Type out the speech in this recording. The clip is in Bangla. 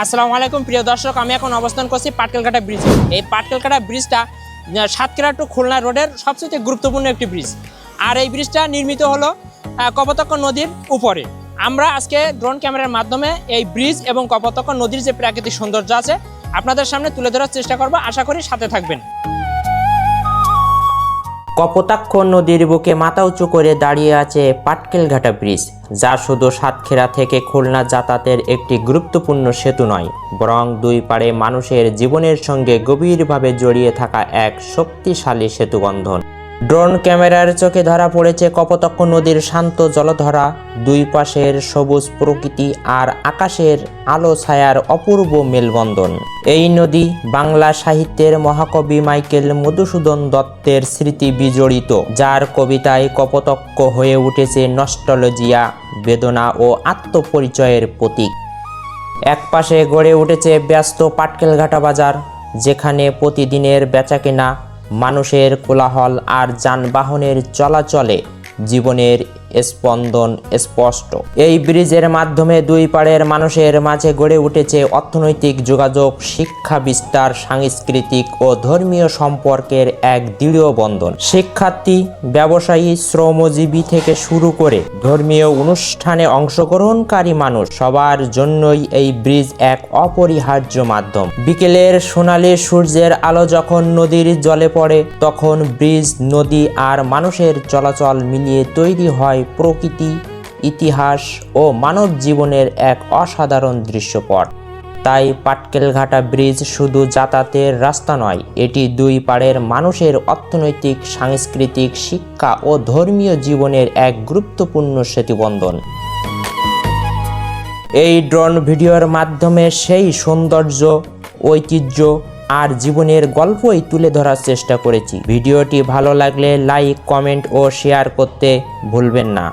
আসসালামু আলাইকুম প্রিয় দর্শক, আমি এখন অবস্থান করছি পাটকেলঘাটা ব্রিজে। এই পাটকেলঘাটা ব্রিজটা সাতক্ষীরা টু খুলনা রোডের সবচেয়ে গুরুত্বপূর্ণ একটি ব্রিজ। আর এই ব্রিজটা নির্মিত হলো কপোতাক্ষ নদীর উপরে। আমরা আজকে ড্রোন ক্যামেরার মাধ্যমে এই ব্রিজ এবং কপোতাক্ষ নদীর যে প্রাকৃতিক সৌন্দর্য আছে আপনাদের সামনে তুলে ধরার চেষ্টা করব। আশা করি সাথে থাকবেন। কপোতাক্ষ নদীর বুকে মাথা উঁচু করে দাঁড়িয়ে আছে পাটকেলঘাটা ব্রিজ, যা শুধু সাতক্ষীরা থেকে খুলনা যাতায়াতের একটি গুরুত্বপূর্ণ সেতু নয়, বরং দুই পাড়ে মানুষের জীবনের সঙ্গে গভীরভাবে জড়িয়ে থাকা এক শক্তিশালী সেতুবন্ধন। ড্রোন ক্যামেরার চোখে ধরা পড়েছে কপোতাক্ষ নদীর শান্ত জলধারা, দুই পাশের সবুজ প্রকৃতি আর আকাশের আলো ছায়ার অপূর্ব মেলবন্ধন। এই নদী বাংলা সাহিত্যের মহাকবি মাইকেল মধুসূদন দত্তের স্মৃতি বিজড়িত, যার কবিতায় কপোতাক্ষ হয়ে উঠেছে নস্টালজিয়া, বেদনা ও আত্মপরিচয়ের প্রতীক। একপাশে গড়ে উঠেছে ব্যস্ত পাটকেলঘাটা বাজার, যেখানে প্রতিদিনের বেচাকেনা, মানুষের কোলাহল আর যানবাহনের চলাচলে জীবনের স্পন্দন স্পষ্ট। এই ব্রিজের মাধ্যমে দুই পাড়ের মানুষের মাঝে গড়ে উঠেছে অর্থনৈতিক যোগাযোগ, শিক্ষা বিস্তার, সাংস্কৃতিক ও ধর্মীয় সম্পর্কের এক দৃঢ় বন্ধন। শিক্ষার্থী, ব্যবসায়ী, শ্রমজীবী থেকে শুরু করে ধর্মীয় অনুষ্ঠানে অংশগ্রহণকারী মানুষ সবার জন্যই এই ব্রিজ এক অপরিহার্য মাধ্যম। বিকেলের সোনালি সূর্যের আলো যখন নদীর জলে পড়ে, তখন ব্রিজ, নদী আর মানুষের চলাচল মিলিয়ে তৈরি হয় প্রকৃতি, ইতিহাস ও মানব জীবনের এক অসাধারণ দৃশ্যপট। তাই পাটকেলঘাটা ব্রিজ শুধু যাতায়াতের রাস্তা নয়, এটি দুই পাড়ের মানুষের অর্থনৈতিক, সাংস্কৃতিক, শিক্ষা ও ধর্মীয় জীবনের এক গুরুত্বপূর্ণ সেতুবন্ধন। এই ড্রোন ভিডিওর মাধ্যমে সেই সৌন্দর্য, ঐতিহ্য আর জীবনের গল্পই তুলে ধরার চেষ্টা করেছি। ভিডিওটি ভালো লাগলে লাইক, কমেন্ট ও শেয়ার করতে ভুলবেন না।